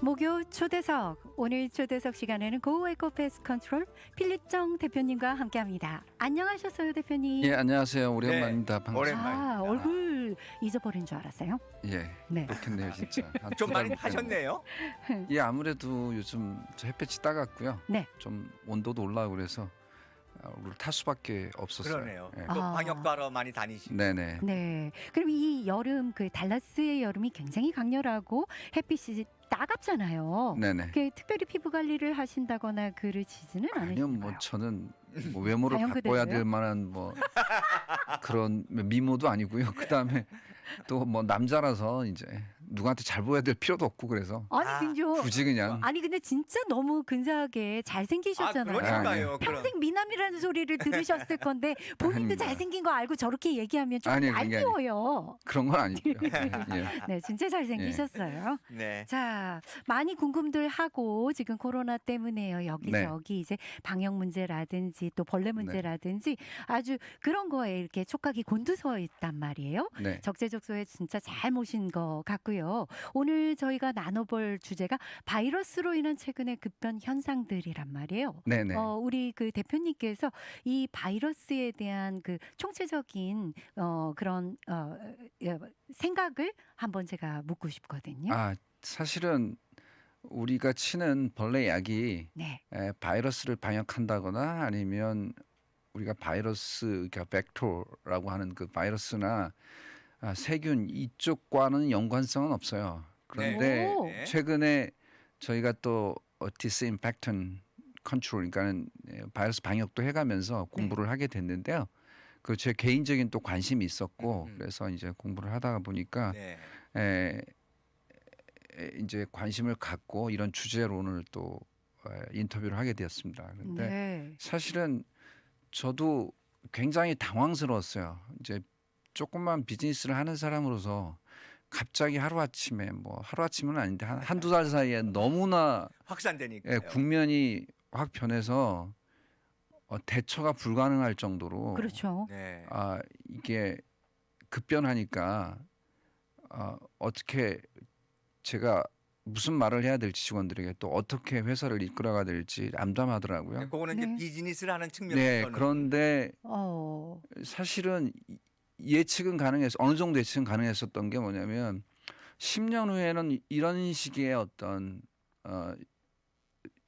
목요 초대석, 오늘 초대석 시간에는 고에코 패스트 컨트롤 필립정 대표님과 함께합니다. 안녕하셨어요, 대표님? 예, 안녕하세요. 오랜만입니다. 네, 반갑습니다. 오랜만입니다. 얼굴 잊어버린 줄 알았어요? 예, 네. 그렇겠네요, 진짜. 한 좀 두 많이 달 하셨네요. 예, 아무래도 요즘 저 햇볕이 따갑고요. 네. 좀 온도도 올라오고 그래서 얼굴을 탈 수밖에 없었어요. 그러네요. 예. 또 아. 방역도 하러 많이 다니시고. 네네. 네. 그럼 이 여름, 그 달라스의 여름이 굉장히 강렬하고 햇빛이 따갑잖아요. 네네. 특별히 피부 관리를 하신다거나 그러시지는 아니요, 않으신가요? 뭐 저는 뭐 외모를 자연 바꿔야 그대로요? 될 만한 뭐 그런 미모도 아니고요. 그 다음에 또 뭐 남자라서 이제 누구한테 잘 보여야 될 필요도 없고 그래서 아니, 근데 굳이 그냥 아니 근데 진짜 너무 근사하게 잘생기셨잖아요. 그러니까요. 평생 미남이라는 소리를 들으셨을 건데 본인도 아닙니다. 잘생긴 거 알고 저렇게 얘기하면 좀 아니요, 그게 얄미워요. 그런 건 아니고요. 예. 네, 진짜 잘생기셨어요. 네. 자, 많이 궁금들 하고 지금 코로나 때문에요. 여기저기 이제 방역 문제라든지 또 벌레 문제라든지 아주 그런 거에 이렇게 촉각이 곤두서 있단 말이에요. 네. 적재적소에 진짜 잘 모신 것 같고요. 오늘 저희가 나눠볼 주제가 바이러스로 인한 최근의 급변 현상들이란 말이에요. 네네. 우리 그 대표님께서 이 바이러스에 대한 그 총체적인 그런 생각을 한번 제가 묻고 싶거든요. 아, 사실은 우리가 치는 벌레 약이 네. 바이러스를 방역한다거나 아니면 우리가 바이러스, 그러니까 벡터라고 하는 그 바이러스나 세균 이쪽과는 연관성은 없어요. 그런데 오. 네. 최근에 저희가 또 디스인펙턴 컨트롤, 그러니까는 바이러스 방역도 해가면서 공부를 하게 됐는데요. 그 제 개인적인 또 관심이 있었고 그래서 이제 공부를 하다가 보니까 네. 이제 관심을 갖고 이런 주제로 오늘 또 인터뷰를 하게 되었습니다. 그런데 네. 사실은 저도 굉장히 당황스러웠어요. 이제 조금만 비즈니스를 하는 사람으로서 갑자기 하루아침에 뭐 하루아침은 아닌데 한두 달 사이에 너무나 확산되니까요. 국면이 확 변해서 대처가 불가능할 정도로 그렇죠. 네. 이게 급변하니까 어떻게 제가 무슨 말을 해야 될지 직원들에게 또 어떻게 회사를 이끌어가야 될지 암담하더라고요. 그거는 네. 이제 비즈니스를 하는 측면에서 네, 그런데 사실은 예측은 가능해서 어느 정도 예측은 가능했었던 게 뭐냐면 10년 후에는 이런 식의 어떤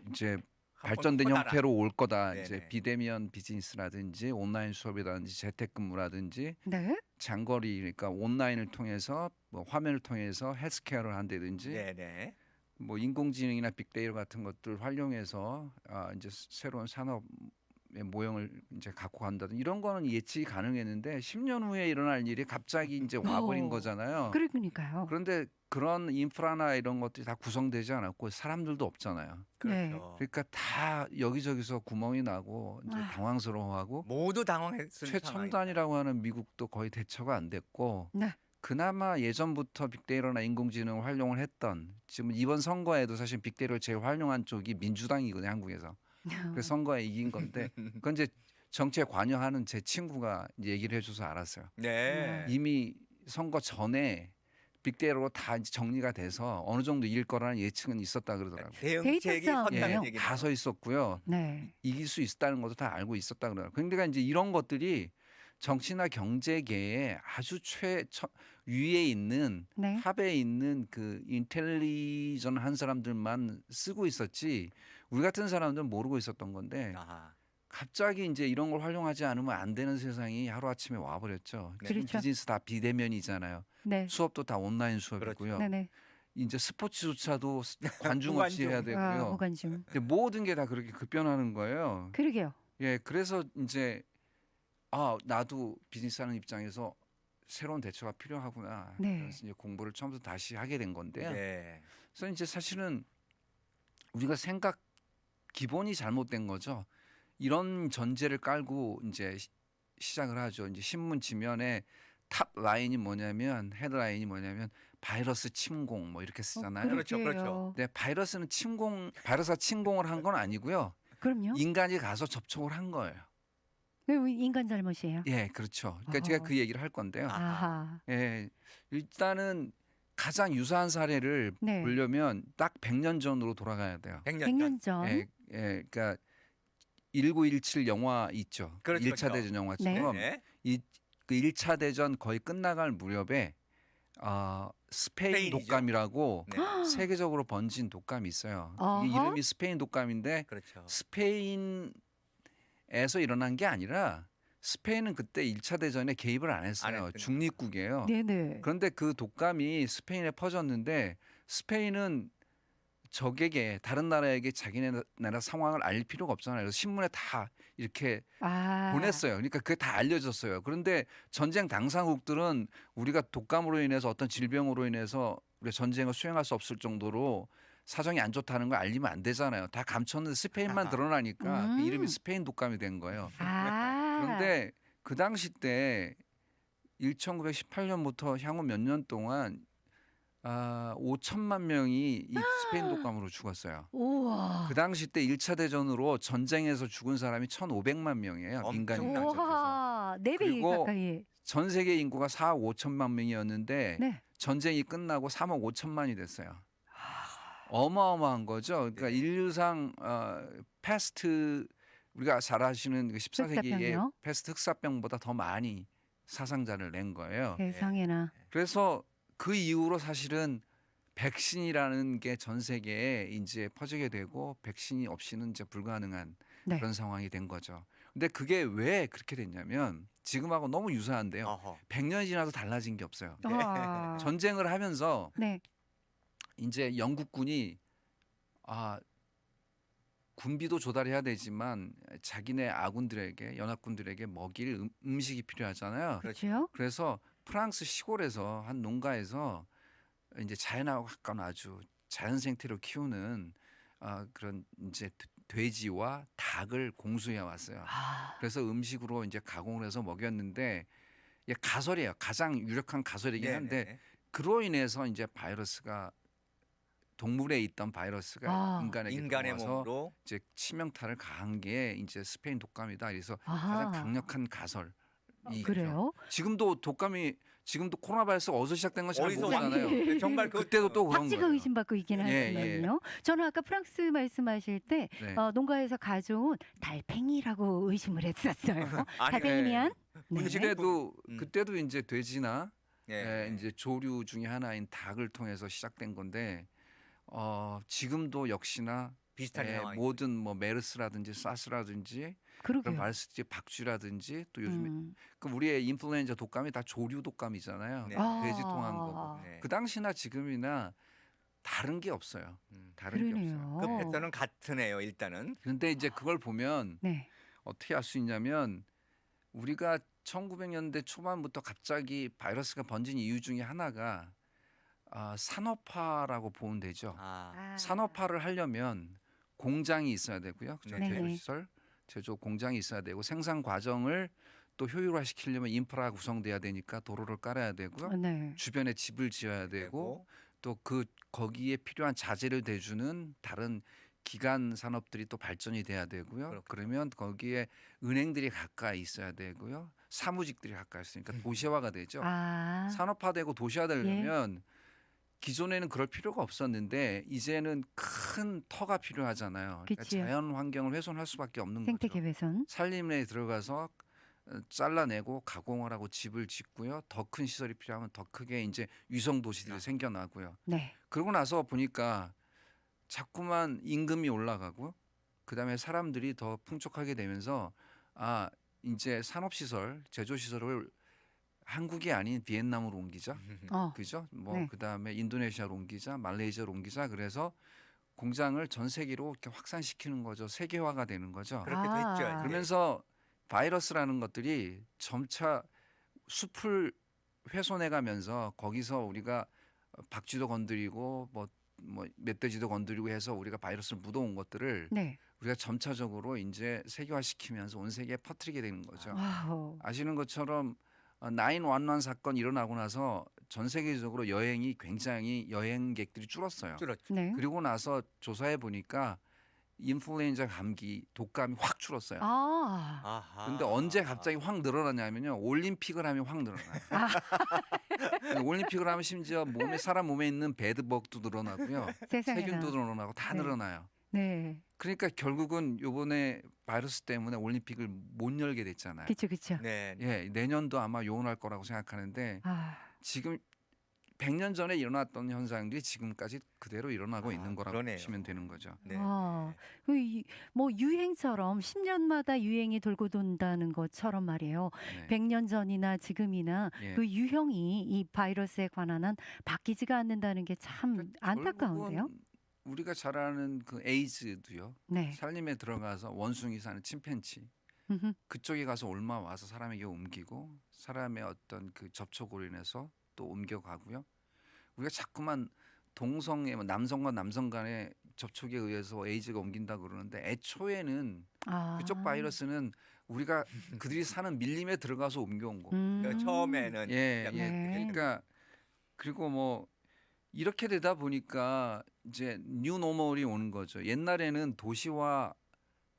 이제 발전된 커다란. 형태로 올 거다. 네네. 이제 비대면 비즈니스라든지 온라인 수업이라든지 재택근무라든지 네. 장거리, 그러니까 온라인을 통해서 뭐 화면을 통해서 헬스케어를 한다든지 네네. 뭐 인공지능이나 빅데이터 같은 것들 활용해서 이제 새로운 산업의 모형을 이제 갖고 간다든 이런 거는 예측이 가능했는데 10년 후에 일어날 일이 갑자기 이제 와버린 거잖아요. 그러니까요. 그런데 그런 인프라나 이런 것들이 다 구성되지 않았고 사람들도 없잖아요. 그렇죠. 그러니까 다 여기저기서 구멍이 나고 이제 당황스러워하고 모두 당황했을 최첨단이라고 하는 미국도 거의 대처가 안 됐고 네. 그나마 예전부터 빅데이터나 인공지능을 활용을 했던 지금 이번 선거에도 사실 빅데이터를 제일 활용한 쪽이 민주당이거든요, 한국에서. 그래서 선거에 이긴 건데 그건 이제 정치에 관여하는 제 친구가 이제 얘기를 해줘서 알았어요. 네. 이미 선거 전에 빅데이터로 다 이제 정리가 돼서 어느 정도 이길 거라는 예측은 있었다 그러더라고요. 대응책이 데이터 싸움이에요. 섰다는 얘기죠. 다 서 있었고요. 네. 이길 수 있다는 것도 다 알고 있었다 그러더라고요. 그러니까 이제 이런 것들이 정치나 경제계에 아주 위에 있는 네. 탑에 있는 그 인텔리전한 사람들만 쓰고 있었지 우리 같은 사람들은 모르고 있었던 건데 아하. 갑자기 이제 이런 걸 활용하지 않으면 안 되는 세상이 하루아침에 와버렸죠. 지금 그렇죠. 비즈니스 다 비대면이잖아요. 네. 수업도 다 온라인 수업이고요. 네네. 이제 스포츠조차도 관중 없이 해야 되고요. 무관중. 근데 모든 게 다 그렇게 급변하는 거예요. 그러게요. 예, 그래서 이제 나도 비즈니스하는 입장에서 새로운 대처가 필요하구나. 네. 그래서 이제 공부를 처음부터 다시 하게 된 건데요. 네. 그래서 이제 사실은 우리가 기본이 잘못된 거죠. 이런 전제를 깔고 이제 시작을 하죠. 이제 신문 지면에 탑 라인이 뭐냐면 헤드라인이 뭐냐면 바이러스 침공 뭐 이렇게 쓰잖아요. 그렇죠, 그렇죠. 근데 바이러스가 침공을 한 건 아니고요. 그럼요. 인간이 가서 접촉을 한 거예요. 왜 인간 잘못이에요? 예, 그렇죠. 그러니까 제가 그 얘기를 할 건데요. 아하. 예, 일단은 가장 유사한 사례를 네. 보려면 딱 100년 전으로 돌아가야 돼요. 100년 100년 전. 예, 그러니까 1917 영화 있죠. 그렇죠, 1차 그렇죠. 대전 영화처럼 네. 그 1차 대전 거의 끝나갈 무렵에 스페인 스페인이죠. 독감이라고 네. 세계적으로 번진 독감이 있어요. 이게 어허. 이름이 스페인 독감인데 그렇죠. 스페인에서 일어난 게 아니라 스페인은 그때 1차 대전에 개입을 안 했어요. 했군요. 중립국이에요. 네네. 그런데 그 독감이 스페인에 퍼졌는데 스페인은 적에게 다른 나라에게 자기네 나라 상황을 알릴 필요가 없잖아요. 그래서 신문에 다 이렇게 아. 보냈어요. 그러니까 그게 다 알려졌어요. 그런데 전쟁 당사국들은 우리가 독감으로 인해서 어떤 질병으로 인해서 우리 전쟁을 수행할 수 없을 정도로 사정이 안 좋다는 걸 알리면 안 되잖아요. 다 감췄는데 스페인만 드러나니까 그 이름이 스페인 독감이 된 거예요. 아. 그런데 그 당시 때 1918년부터 향후 몇 년 동안 5천만 명이 이 스페인 독감으로 죽었어요. 우와. 그 당시 때 1차 대전으로 전쟁에서 죽은 사람이 1,500만 명이에요. 민간 엄청나죠. 인구에서. 우와. 4배 그리고 가까이. 전 세계 인구가 4억 5천만 명이었는데 네. 전쟁이 끝나고 3억 5천만이 됐어요. 어마어마한 거죠. 그러니까 네. 인류상 패스트 우리가 잘 아시는 그 14세기의 흑사병이요? 패스트 흑사병보다 더 많이 사상자를 낸 거예요. 세상에나. 그래서 그 이후로 사실은 백신이라는 게 전 세계에 이제 퍼지게 되고 백신이 없이는 이제 불가능한 네. 그런 상황이 된 거죠. 근데 그게 왜 그렇게 됐냐면 지금하고 너무 유사한데요. 어허. 100년이 지나도 달라진 게 없어요. 아. 전쟁을 하면서 네. 이제 영국군이 군비도 조달해야 되지만 자기네 아군들에게 연합군들에게 먹일 음식이 필요하잖아요. 그렇죠? 그래서 프랑스 시골에서 한 농가에서 이제 자연하고 가까운 아주 자연 생태로 키우는 그런 이제 돼지와 닭을 공수해 왔어요. 아. 그래서 음식으로 이제 가공을 해서 먹였는데 이게 가설이에요. 가장 유력한 가설이긴 한데 네네. 그로 인해서 이제 바이러스가 동물에 있던 바이러스가 인간에게 인간의 들어와서 몸으로 이제 치명타를 가한 게 이제 스페인 독감이다. 그래서 아하. 가장 강력한 가설이 그래요? 지금도 코로나 바이러스가 어디서 시작된 건 잘 어디서 모르잖아요. 왔는지. 네, 정말 그때도 또 그런 박쥐가 거예요. 의심받고 있긴 예, 하지만요. 저는 아까 프랑스 말씀하실 때 네. 농가에서 가져온 달팽이라고 의심을 했었어요. 아니, 달팽이면 네. 그때도 이제 돼지나 예. 이제 조류 중에 하나인 닭을 통해서 시작된 건데 지금도 역시나 비슷한 상황이 모든 뭐 메르스라든지 사스라든지 그런 그러게요. 바이러스 박쥐라든지 또 요즘에 음. 그 우리의 인플루엔자 독감이 다 조류 독감이잖아요. 네. 돼지 통한 거고. 네. 그 당시나 지금이나 다른 게 없어요. 다른 게 없어요. 그 그러네요. 패턴은 같으네요. 일단은. 그런데 이제 그걸 보면 네. 어떻게 알 수 있냐면 우리가 1900년대 초반부터 갑자기 바이러스가 번진 이유 중에 하나가 산업화라고 보면 되죠. 산업화를 하려면 공장이 있어야 되고요. 그렇죠? 네. 제조시설, 제조 공장이 있어야 되고 생산 과정을 또 효율화시키려면 인프라가 구성돼야 되니까 도로를 깔아야 되고요. 네. 주변에 집을 지어야 되고 또 거기에 필요한 자재를 대주는 다른 기간 산업들이 또 발전이 돼야 되고요. 그렇군요. 그러면 거기에 은행들이 가까이 있어야 되고요. 사무직들이 가까이 있으니까 도시화가 되죠. 아. 산업화되고 도시화되려면 기존에는 그럴 필요가 없었는데 이제는 큰 터가 필요하잖아요. 그러니까 그치요. 자연 환경을 훼손할 수밖에 없는 생태계 거죠. 훼손. 산림에 들어가서 잘라내고 가공을 하고 집을 짓고요. 더 큰 시설이 필요하면 더 크게 이제 위성 도시들이 생겨나고요. 네. 그러고 나서 보니까 자꾸만 임금이 올라가고 그다음에 사람들이 더 풍족하게 되면서 이제 산업시설, 제조시설을 한국이 아닌 비엔남으로 옮기자. 그죠? 뭐 네. 그다음에 인도네시아로 옮기자, 말레이시아로 옮기자. 그래서 공장을 전 세계로 이렇게 확산시키는 거죠. 세계화가 되는 거죠. 그렇게 됐죠. 이제. 그러면서 바이러스라는 것들이 점차 숲을 훼손해 가면서 거기서 우리가 박쥐도 건드리고 뭐 멧돼지도 건드리고 해서 우리가 바이러스를 묻어온 것들을 네. 우리가 점차적으로 이제 세계화시키면서 온 세계에 퍼뜨리게 되는 거죠. 와우. 아시는 것처럼 911 사건 일어나고 나서 전 세계적으로 여행이 굉장히 여행객들이 줄었어요. 줄었죠. 네. 그리고 나서 조사해 보니까 인플루엔자 감기 독감이 확 줄었어요. 아. 아하. 근데 언제 갑자기 확 늘어나냐면요. 올림픽을 하면 확 늘어나요. 아. 근데 올림픽을 하면 심지어 사람 몸에 있는 베드버그도 늘어나고요. 세상에나. 세균도 늘어나고 다 네. 늘어나요. 네. 그러니까 결국은 요번에 바이러스 때문에 올림픽을 못 열게 됐잖아요. 그쵸, 그쵸. 네. 예, 내년도 아마 요원할 거라고 생각하는데 아. 지금 100년 전에 일어났던 현상들이 지금까지 그대로 일어나고 있는 거라고 그러네요. 보시면 되는 거죠. 네. 뭐 유행처럼 10년마다 유행이 돌고 돈다는 것처럼 말이에요. 네. 100년 전이나 지금이나 예. 그 유형이 이 바이러스에 관한 한 바뀌지가 않는다는 게 참 그러니까 안타까운데요. 결국은 우리가 잘 아는 그 에이즈도요. 네. 살림에 들어가서 원숭이 사는 침팬지 음흠. 그쪽에 가서 옮아 와서 사람에게 옮기고 사람의 어떤 그 접촉으로 인해서 또 옮겨가고요. 우리가 자꾸만 동성애 남성과 남성 간의 접촉에 의해서 에이즈가 옮긴다 그러는데 애초에는 아. 그쪽 바이러스는 우리가 그들이 사는 밀림에 들어가서 옮겨온 거. 그러니까 처음에는 예, 약간 예. 네. 그러니까 그리고 뭐 이렇게 되다 보니까 이제 뉴 노멀이 오는 거죠. 옛날에는 도시화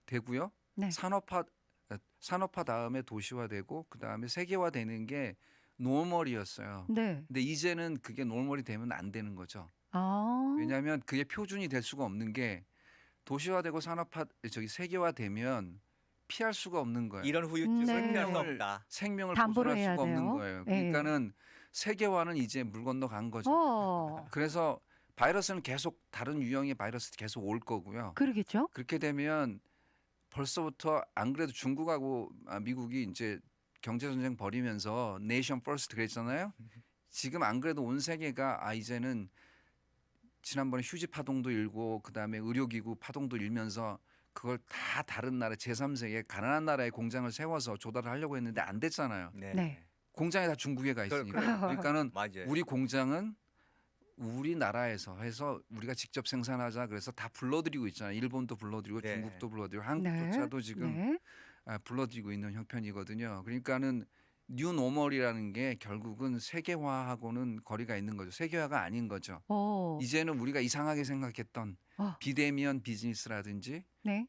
되고요. 네. 산업화 다음에 도시화되고 그 다음에 세계화되는 게 노멀이었어요. 네. 근데 이제는 그게 노멀이 되면 안 되는 거죠. 아. 왜냐하면 그게 표준이 될 수가 없는 게 도시화되고 세계화되면 피할 수가 없는 거예요. 이런 후유증을 네. 피할 수 없다. 생명을 담보를 보존할 해야 수가 없는 돼요. 거예요. 네. 그러니까는 세계화는 이제 물 건너 간 거죠. 어. 그래서 바이러스는 계속 다른 유형의 바이러스 계속 올 거고요. 그러겠죠? 그렇게 되면 벌써부터 안 그래도 중국하고 미국이 이제 경제 전쟁 벌이면서 네이션 퍼스트 그랬잖아요. 지금 안 그래도 온 세계가 이제는 지난번에 휴지 파동도 일고 그다음에 의료기구 파동도 일면서 그걸 다 다른 나라 제3세계 가난한 나라에 공장을 세워서 조달을 하려고 했는데 안 됐잖아요. 네. 네. 공장이 다 중국에 가 있으니까. 그러니까는 맞아요. 우리 공장은 우리나라에서 해서 우리가 직접 생산하자 그래서 다 불러들이고 있잖아요. 일본도 불러들이고 네. 중국도 불러들이고 한국조차도 지금 네. 불러들이고 있는 형편이거든요. 그러니까는 뉴 노멀이라는 게 결국은 세계화하고는 거리가 있는 거죠. 세계화가 아닌 거죠. 어. 이제는 우리가 이상하게 생각했던 비대면 비즈니스라든지 네.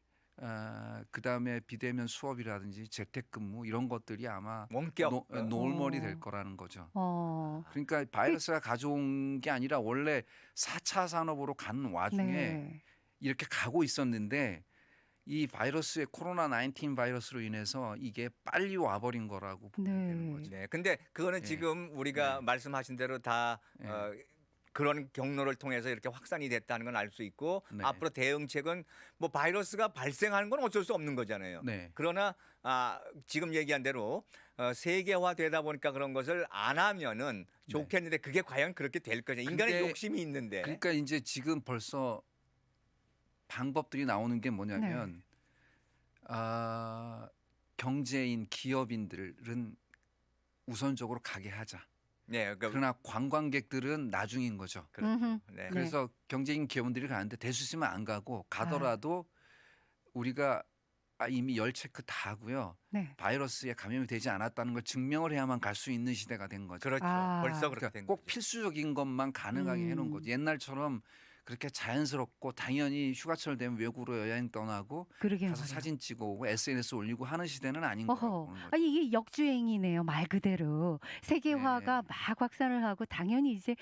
그다음에 비대면 수업이라든지 재택근무 이런 것들이 아마 원격 노멀이 될 거라는 거죠. 어. 그러니까 바이러스가 가져온 게 아니라 원래 4차 산업으로 가는 와중에 네. 이렇게 가고 있었는데 이 바이러스의 코로나 19 바이러스로 인해서 이게 빨리 와버린 거라고 보면 네. 되는 거죠. 네. 근데 그거는 예. 지금 우리가 네. 말씀하신 대로 다 예. 그런 경로를 통해서 이렇게 확산이 됐다는 건 알 수 있고 네. 앞으로 대응책은 뭐 바이러스가 발생하는 건 어쩔 수 없는 거잖아요. 네. 그러나 지금 얘기한 대로 세계화되다 보니까 그런 것을 안 하면은 좋겠는데 그게 과연 그렇게 될 거냐? 인간의 근데 욕심이 있는데. 그러니까 이제 지금 벌써 방법들이 나오는 게 뭐냐면 경제인 기업인들은 우선적으로 가게 하자. 네, 그러니까 그러나 관광객들은 나중인 거죠. 그렇죠. 음흠. 네. 그래서 경제인 기업인들이 가는데 될 수 있으면 안 가고 가더라도 우리가 이미 열 체크 다 하고요. 네. 바이러스에 감염이 되지 않았다는 걸 증명을 해야만 갈 수 있는 시대가 된 거죠. 그렇죠. 아. 벌써 그렇게 그러니까 된 꼭 거죠. 필수적인 것만 가능하게 해놓은 거죠. 옛날처럼 그렇게 자연스럽고 당연히 휴가철 되면 외국으로 여행 떠나고 그러게요. 가서 말이에요. 사진 찍어 오고 SNS 올리고 하는 시대는 아닌 거라고 어허. 보는 거죠. 아니 이게 역주행이네요. 말 그대로. 세계화가 네. 막 확산을 하고 당연히 이제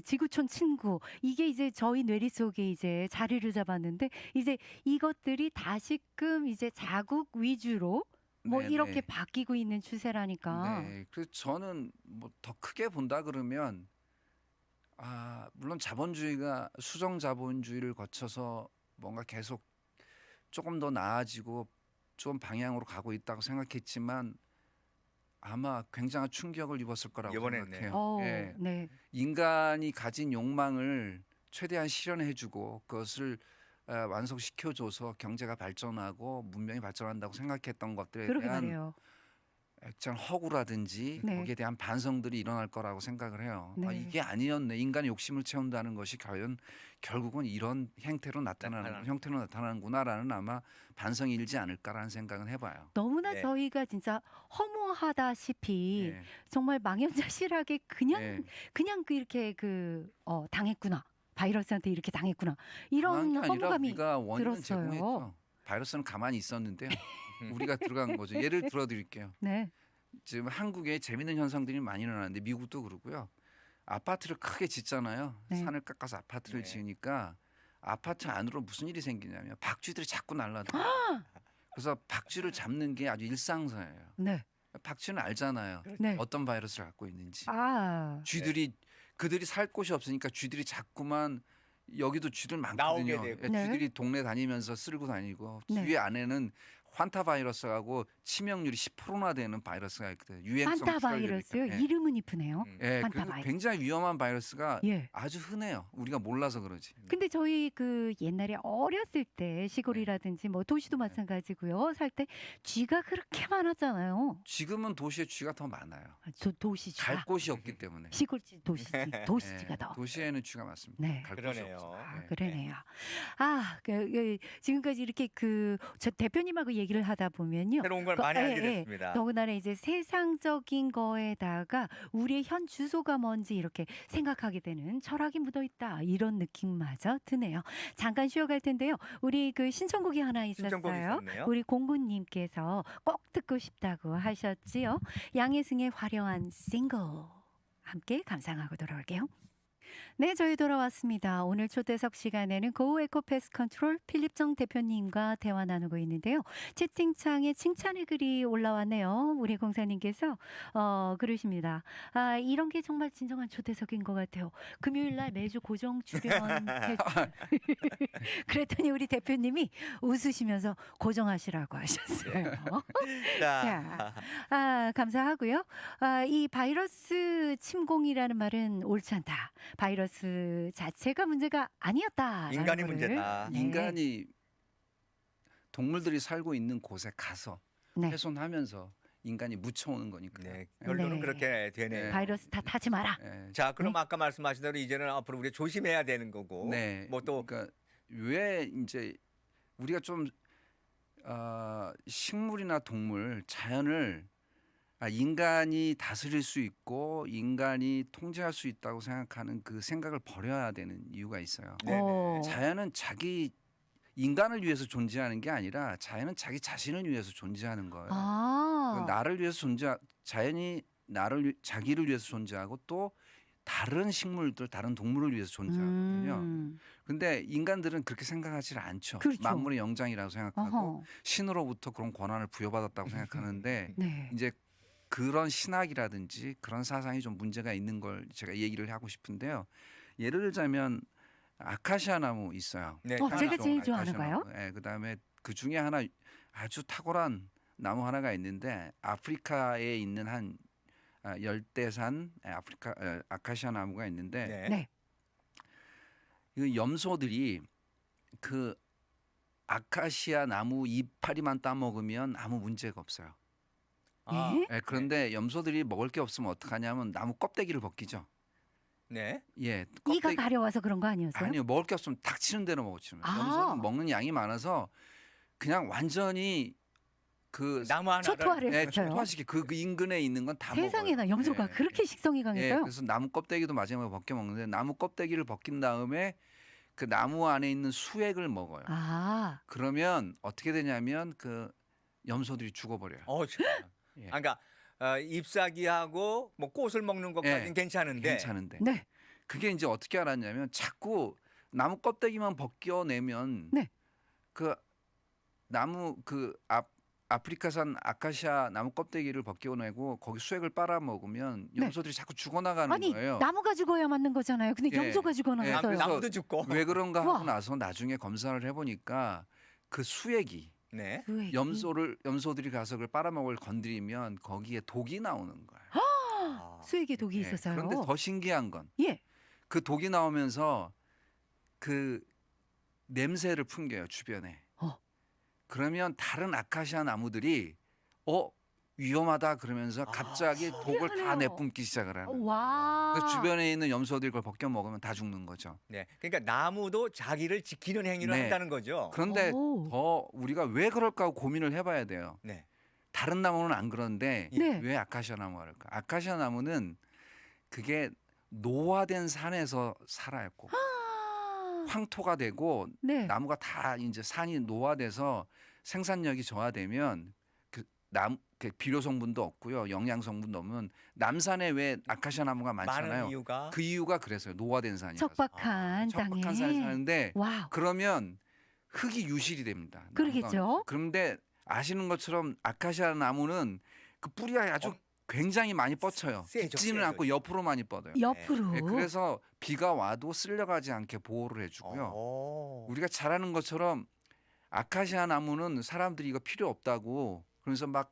지구촌 친구 이게 이제 저희 뇌리 속에 이제 자리를 잡았는데 이제 이것들이 다시금 이제 자국 위주로 뭐 네네. 이렇게 바뀌고 있는 추세라니까. 네, 그래서 저는 뭐 더 크게 본다 그러면 물론 자본주의가 수정 자본주의를 거쳐서 뭔가 계속 조금 더 나아지고 좀 방향으로 가고 있다고 생각했지만 아마 굉장한 충격을 입었을 거라고 이번에는 생각해요. 예. 네. 인간이 가진 욕망을 최대한 실현해주고 그것을 완성시켜줘서 경제가 발전하고 문명이 발전한다고 생각했던 것들에 그러게 대한 말이에요. 액션 허구라든지 네. 거기에 대한 반성들이 일어날 거라고 생각을 해요. 네. 이게 아니었네. 인간의 욕심을 채운다는 것이 과연 결국은 이런 형태로 나타나는구나라는 아마 반성이 일지 않을까라는 생각은 해봐요. 너무나 네. 저희가 진짜 허무하다시피 예. 정말 망연자실하게 그냥 예. 그냥 이렇게 당했구나. 바이러스한테 이렇게 당했구나. 당한 이런 게 아니라 허무감이 우리가 원인은 들었어요. 제공했죠. 바이러스는 가만히 있었는데요. 우리가 들어간 거죠. 예를 들어드릴게요. 네. 지금 한국에 재밌는 현상들이 많이 일어나는데 미국도 그렇고요. 아파트를 크게 짓잖아요. 네. 산을 깎아서 아파트를 네. 지으니까 아파트 안으로 무슨 일이 생기냐면 박쥐들이 자꾸 날라들어요. 그래서 박쥐를 잡는 게 아주 일상사예요. 네. 박쥐는 알잖아요. 네. 어떤 바이러스를 갖고 있는지. 아. 쥐들이 그들이 살 곳이 없으니까 쥐들이 자꾸만 여기도 쥐들 많거든요. 나오게 되고. 예, 네. 쥐들이 동네 다니면서 쓸고 다니고 네. 쥐 안에는 환타 바이러스하고 치명률이 10%나 되는 바이러스가 있거든요. 유행성 판타 출혈 바이러스요. 예. 이름은 이쁘네요. 예, 판타 그리고 바이러스. 굉장히 위험한 바이러스가 예. 아주 흔해요. 우리가 몰라서 그러지. 근데 저희 그 옛날에 어렸을 때 시골이라든지 뭐 도시도 마찬가지고요. 살 때 쥐가 그렇게 많았잖아요. 지금은 도시에 쥐가 더 많아요. 도시 쥐가. 갈 곳이 없기 때문에. 시골쥐 도시쥐가 예, 더. 도시에는 쥐가 많습니다. 네. 갈 곳이 그러네요. 없어요. 아, 예. 그러네요. 지금까지 이렇게 저 대표님하고 얘기를 하다 보면요. 새로운 걸 그- 많이 예, 알게 예. 됐습니다. 더군다나 이제 세상적인 거에다가 우리의 현 주소가 뭔지 이렇게 생각하게 되는 철학이 묻어 있다. 이런 느낌마저 드네요. 잠깐 쉬어갈 텐데요. 우리 그 신청곡이 하나 신청곡이 있었어요. 있었네요. 우리 공구님께서 꼭 듣고 싶다고 하셨지요. 양혜승의 화려한 싱글 함께 감상하고 돌아올게요. 네, 저희 돌아왔습니다. 오늘 초대석 시간에는 고우 에코패스 컨트롤 필립정 대표님과 대화 나누고 있는데요. 채팅창에 칭찬의 글이 올라왔네요. 우리 공사님께서 그러십니다. 아, 이런 게 정말 진정한 초대석인 것 같아요. 금요일 날 매주 고정 출연해 그랬더니 우리 대표님이 웃으시면서 고정하시라고 하셨어요. 자, 감사하고요. 이 바이러스 침공이라는 말은 옳지 않다. 바이러스 자체가 문제가 아니었다. 인간이 문제다. 네. 인간이 동물들이 살고 있는 곳에 가서 네. 훼손하면서 인간이 묻혀오는 거니까요. 네, 결론은 네. 그렇게 되네요. 네. 바이러스 탓하지 마라. 예. 자, 그럼 아까 말씀하신 대로 이제는 앞으로 우리가 조심해야 되는 거고. 네. 뭐 또 그러니까 왜 이제 우리가 좀 식물이나 동물, 자연을 인간이 다스릴 수 있고 인간이 통제할 수 있다고 생각하는 그 생각을 버려야 되는 이유가 있어요. 네네. 자연은 자기 인간을 위해서 존재하는 게 아니라 자연은 자기 자신을 위해서 존재하는 거예요. 나를 위해서 자연이 자기를 위해서 존재하고 또 다른 식물들, 다른 동물을 위해서 존재하거든요. 근데 인간들은 그렇게 생각하지 않죠. 그렇죠. 만물의 영장이라고 생각하고 어허. 신으로부터 그런 권한을 부여받았다고 생각하는데 네. 이제 그런 신학이라든지 그런 사상이 좀 문제가 있는 걸 제가 얘기를 하고 싶은데요. 예를 들자면 아카시아 나무 있어요. 네, 제가 제일 아카시아 좋아하는 거요? 나무. 예, 그다음에 그 중에 하나 아주 탁월한 나무 하나가 있는데 아프리카에 있는 한 열대산 아카시아 나무가 있는데 네. 네. 이 염소들이 그 아카시아 나무 이파리만 따먹으면 아무 문제가 없어요. 아, 예? 예, 그런데 염소들이 먹을 게 없으면 어떡하냐면 나무 껍데기를 벗기죠. 네. 예, 이가 가려워서 그런 거 아니었어요? 아니요, 먹을 게 없으면 닥치는 대로 먹지는. 아. 염소는 먹는 양이 많아서 그냥 완전히 그 나무 하나를 초토화를 예, 시켜요. 초토화시키 그 인근에 있는 건 다 먹어요. 세상에나 염소가 예, 그렇게 식성이 예, 강했어요? 그래서 나무 껍데기도 마지막에 벗겨 먹는데 나무 껍데기를 벗긴 다음에 그 나무 안에 있는 수액을 먹어요. 아, 그러면 어떻게 되냐면 그 염소들이 죽어버려요. 예. 그러니까 잎사귀하고 뭐 꽃을 먹는 것까지는 예, 괜찮은데 괜찮은데 네. 그게 이제 어떻게 알았냐면 자꾸 나무 껍데기만 벗겨내면 네. 그 나무 아프리카산 아카시아 나무 껍데기를 벗겨내고 거기 수액을 빨아먹으면 네. 염소들이 자꾸 죽어나가는 아니 거예요. 나무가 죽어야 맞는 거잖아요. 근데 예. 염소가 예, 죽어나갔어요. 그래서 나무도 죽고. 왜 그런가 하고 와. 나서 나중에 검사를 해보니까 그 수액이 네. 그 염소들이 가서 그걸 빨아먹을 건드리면 거기에 독이 나오는 거예요. 아, 수액에 독이 예, 있었어요. 그런데 더 신기한 건 예. 그 독이 나오면서 그 냄새를 풍겨요 주변에. 그러면 다른 아카시아 나무들이 위험하다 그러면서 갑자기 독을 다 희한해요. 내뿜기 시작을 하는 거예요. 와. 그래서 주변에 있는 염소들이 그걸 벗겨 먹으면 다 죽는 거죠. 네. 그러니까 나무도 자기를 지키는 행위를 네. 한다는 거죠. 그런데 오. 더 우리가 왜 그럴까 하고 고민을 해봐야 돼요. 네. 다른 나무는 안 그런데 네. 왜 아카시아 나무가 그럴까? 아카시아 나무는 그게 노화된 산에서 살아요. 꼭. 황토가 되고 네. 나무가 다 이제 산이 노화돼서 생산력이 저하되면 그 비료 성분도 없고요, 영양 성분도 없는 남산에 왜 아카시아 나무가 많잖아요. 많은 이유가 그 이유가 그래서요. 노화된 산이라서. 척박한 땅에. 척박한 산에 사는데 와우. 그러면 흙이 유실이 됩니다. 나무가. 그러겠죠. 그런데 아시는 것처럼 아카시아 나무는 그 뿌리가 아주 굉장히 많이 뻗쳐요. 세죠, 깊지는 세죠. 않고 옆으로 많이 뻗어요. 옆으로. 네, 그래서 비가 와도 쓸려가지 않게 보호를 해주고요. 우리가 잘 아는 것처럼 아카시아 나무는 사람들이 이거 필요 없다고 그러면서 막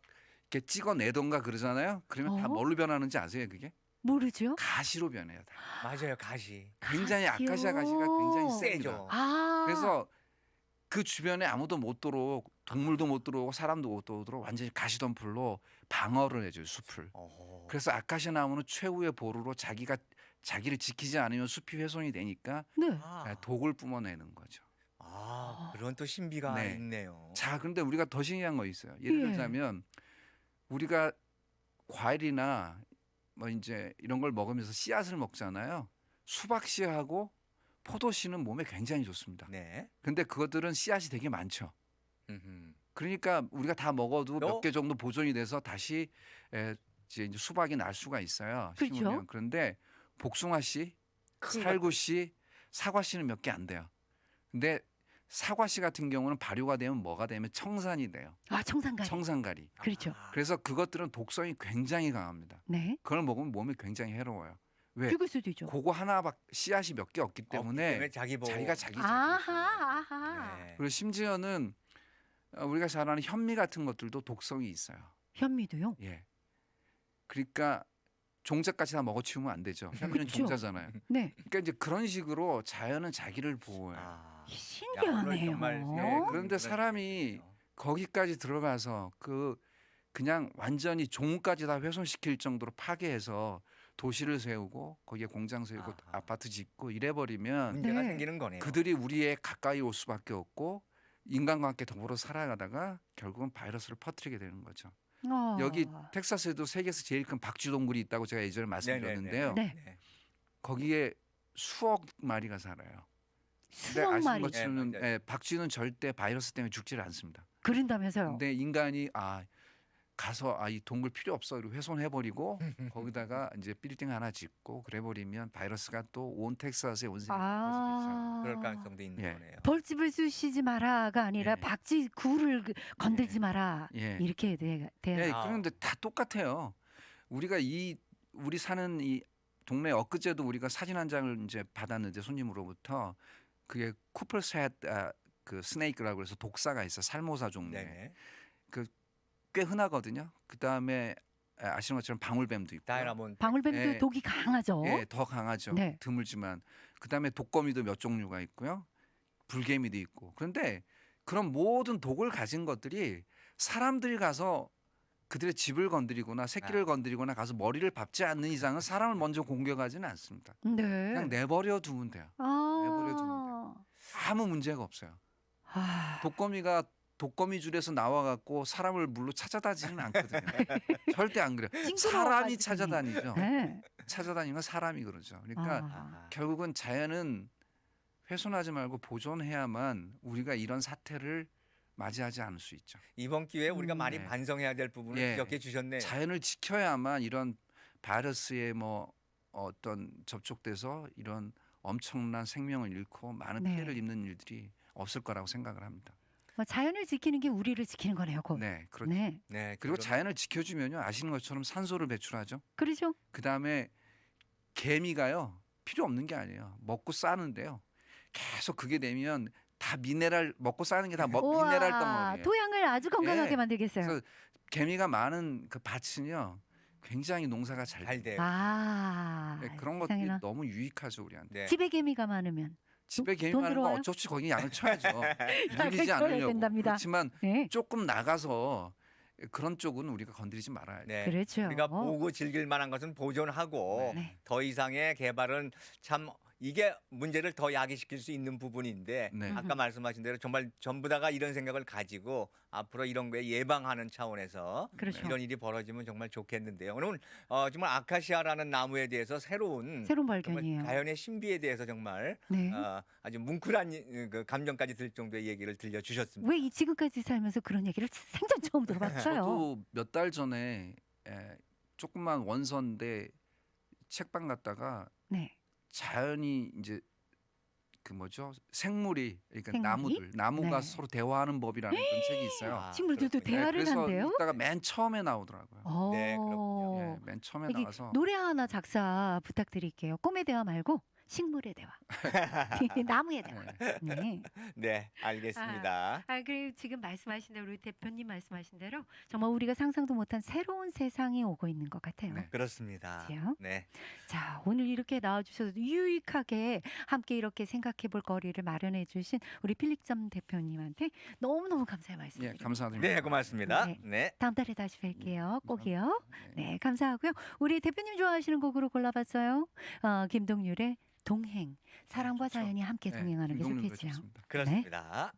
이렇게 찍어내던가 그러잖아요. 그러면 다 어? 뭘로 변하는지 아세요? 그게 모르죠? 가시로 변해요. 다. 맞아요, 가시. 굉장히 가시요. 아카시아 가시가 굉장히 셉니다. 세죠. 아. 그래서 그 주변에 아무도 못 들어오고 동물도 못 들어오고 사람도 못 들어오도록 완전히 가시덤불로 방어를 해줘요, 숲을. 그래서 아카시아 나무는 최후의 보루로 자기를 지키지 않으면 숲이 훼손이 되니까 네. 독을 뿜어내는 거죠. 그런 또 신비가 네. 있네요. 자, 그런데 우리가 더 신기한 거 있어요. 예를 예. 들자면 우리가 과일이나 뭐 이제 이런 걸 먹으면서 씨앗을 먹잖아요. 수박 씨하고 포도 씨는 몸에 굉장히 좋습니다. 네. 근데 그것들은 씨앗이 되게 많죠. 음흠. 그러니까 우리가 다 먹어도 몇 또? 개 정도 보존이 돼서 다시 이제 수박이 날 수가 있어요. 그렇죠. 심으면. 그런데 복숭아 씨, 큰 살구 씨, 사과 씨는 몇 개 안 돼요. 근데 사과 씨 같은 경우는 발효가 되면 뭐가 되면 청산이 돼요. 아, 청산가리. 청산가리. 그렇죠. 그래서 그것들은 독성이 굉장히 강합니다. 네. 그걸 먹으면 몸이 굉장히 해로워요. 왜? 죽을 수도 있죠. 그거 하나밖 씨앗이 몇 개 없기 때문에 자기 보호. 자기가 자기 아하, 아하. 네. 그리고 심지어는 우리가 잘 아는 현미 같은 것들도 독성이 있어요. 현미도요? 예. 그러니까 종자까지 다 먹어치우면 안 되죠. 현미는 그렇죠. 종자잖아요. 네. 그러니까 이제 그런 식으로 자연은 자기를 보호해요. 야, 오늘 신기하네요. 정말, 네, 그런데 그런 사람이 얘기네요. 거기까지 들어가서 그냥 완전히 종까지 다 훼손시킬 정도로 파괴해서 도시를 세우고 거기에 공장 세우고 아하. 아파트 짓고 이래버리면 문제가 네. 생기는 거네요. 그들이 우리에 가까이 올 수밖에 없고 인간과 함께 더불어 살아가다가 결국은 바이러스를 퍼뜨리게 되는 거죠. 여기 텍사스에도 세계에서 제일 큰 박쥐 동굴이 있다고 제가 예전에 말씀드렸는데요. 네. 거기에 수억 마리가 살아요. 근데 수억 아시는 마리. 것처럼 네, 맞아요. 박쥐는 절대 바이러스 때문에 죽지를 않습니다. 그런다면서요? 근데 인간이 가서 이 동굴 필요 없어 이러고 훼손해버리고 거기다가 이제 빌딩 하나 짓고 그래버리면 바이러스가 또 온 텍사스에 온 세계에 퍼지죠. 그럴 가능성도 있는 예. 거네요. 벌집을 쑤시지 마라가 아니라 예. 박쥐 굴을 건들지 마라. 예. 이렇게 돼야. 예, 아. 그런데 다 똑같아요. 우리 사는 이 동네 엊그제도 우리가 사진 한 장을 이제 받았는데 손님으로부터 그게 쿠퍼스햏 그 스네이크라고 해서 독사가 있어 살모사 종류의 네네. 꽤 흔하거든요. 그 다음에 아시는 것처럼 방울뱀도 있고, 다이나몬. 방울뱀도 예. 독이 강하죠. 예, 더 강하죠. 네. 드물지만 그 다음에 독거미도 몇 종류가 있고요, 불개미도 있고. 그런데 그런 모든 독을 가진 것들이 사람들이 가서 그들의 집을 건드리거나 새끼를 건드리거나 가서 머리를 밟지 않는 이상은 사람을 먼저 공격하지는 않습니다. 네. 그냥 내버려 두면 돼요. 내버려 두면 아무 문제가 없어요. 아, 독거미가 독거미 줄에서 나와갖고 사람을 물로 찾아다니지는 않거든요. 절대 안 그래요. 징그러워가지고. 사람이 찾아다니죠. 네. 찾아다니는 건 사람이 그러죠. 그러니까 아. 결국은 자연은 훼손하지 말고 보존해야만 우리가 이런 사태를 맞이하지 않을 수 있죠. 이번 기회에 우리가 많이 네. 반성해야 될 부분을 예. 기억해 주셨네요. 자연을 지켜야만 이런 바이러스에 뭐 어떤 접촉돼서 이런 엄청난 생명을 잃고 많은 네. 피해를 입는 일들이 없을 거라고 생각을 합니다. 뭐 자연을 지키는 게 우리를 지키는 거네요. 곧. 네, 그렇죠. 네. 네. 그리고 그러면- 자연을 지켜주면요, 아시는 것처럼 산소를 배출하죠. 그렇죠. 그 다음에 개미가요 필요 없는 게 아니에요. 먹고 싸는데요. 계속 그게 되면 다 미네랄 먹고 싸는 게 다 우와, 미네랄 덩어리예요. 토양을 아주 건강하게 예. 만들겠어요. 그래서 개미가 많은 그 밭은요 굉장히 농사가 잘 잘 돼요. 돼요. 아, 네, 그런 것들이 세상에나. 너무 유익하죠 우리한테. 네. 집에 개미가 많으면 집에 개미 돈 많은 거 들어와요? 어쩔 수 없이 거기 양을 쳐야죠. 약을 물리지 줘야 않으려고. 된답니다. 그렇지만 네. 조금 나가서 그런 쪽은 우리가 건드리지 말아야 돼요. 네. 그렇죠. 우리가 보고 즐길 만한 것은 보존하고 네. 더 이상의 개발은 참 이게 문제를 더 야기시킬 수 있는 부분인데 네. 아까 말씀하신 대로 정말 전부 다가 이런 생각을 가지고 앞으로 이런 거에 예방하는 차원에서 그렇죠. 이런 일이 벌어지면 정말 좋겠는데요. 오늘 정말 아카시아라는 나무에 대해서 새로운 새로운 정말 발견이에요. 자연의 신비에 대해서 정말 네. 아주 뭉클한 그 감정까지 들 정도의 얘기를 들려주셨습니다. 왜 지금까지 살면서 그런 얘기를 생전 처음 들어봤어요. 저도 몇 달 전에 조그만 원서인데 책방 갔다가 네. 자연이 이제 그 뭐죠? 생물이 그러니까 생물이? 나무가 네. 서로 대화하는 법이라는 그런 책이 있어요. 아, 식물들도 그렇군요. 대화를 그래서 한대요? 읽다가 맨 처음에 나오더라고요. 네, 그렇군요. 예, 맨 처음에 여기 나와서 노래 하나 작사 부탁드릴게요. 꿈의 대화 말고 식물의 대화. 나무의 대화. 예, 네. 네, 알겠습니다. 그리고 지금 말씀하신 대로 우리 대표님 말씀하신 대로 정말 우리가 상상도 못한 새로운 세상이 오고 있는 것 같아요. 네. 그렇습니다. 그렇지요? 네. 자, 오늘 이렇게 나와주셔서 유익하게 함께 이렇게 생각해 볼 거리를 마련해 주신 우리 필립점 대표님한테 너무너무 감사의 예, 말씀드립니다. 감사드립니다. 네, 고맙습니다. 네. 네. 다음 달에 다시 뵐게요. 꼭이요. 감사합니다. 네. 네, 감사하고요. 우리 대표님 좋아하시는 곡으로 골라봤어요. 김동률의 동행. 사랑과 좋죠. 자연이 함께 네, 동행하는 게 김동률 좋겠죠. 좋습니다. 그렇습니다.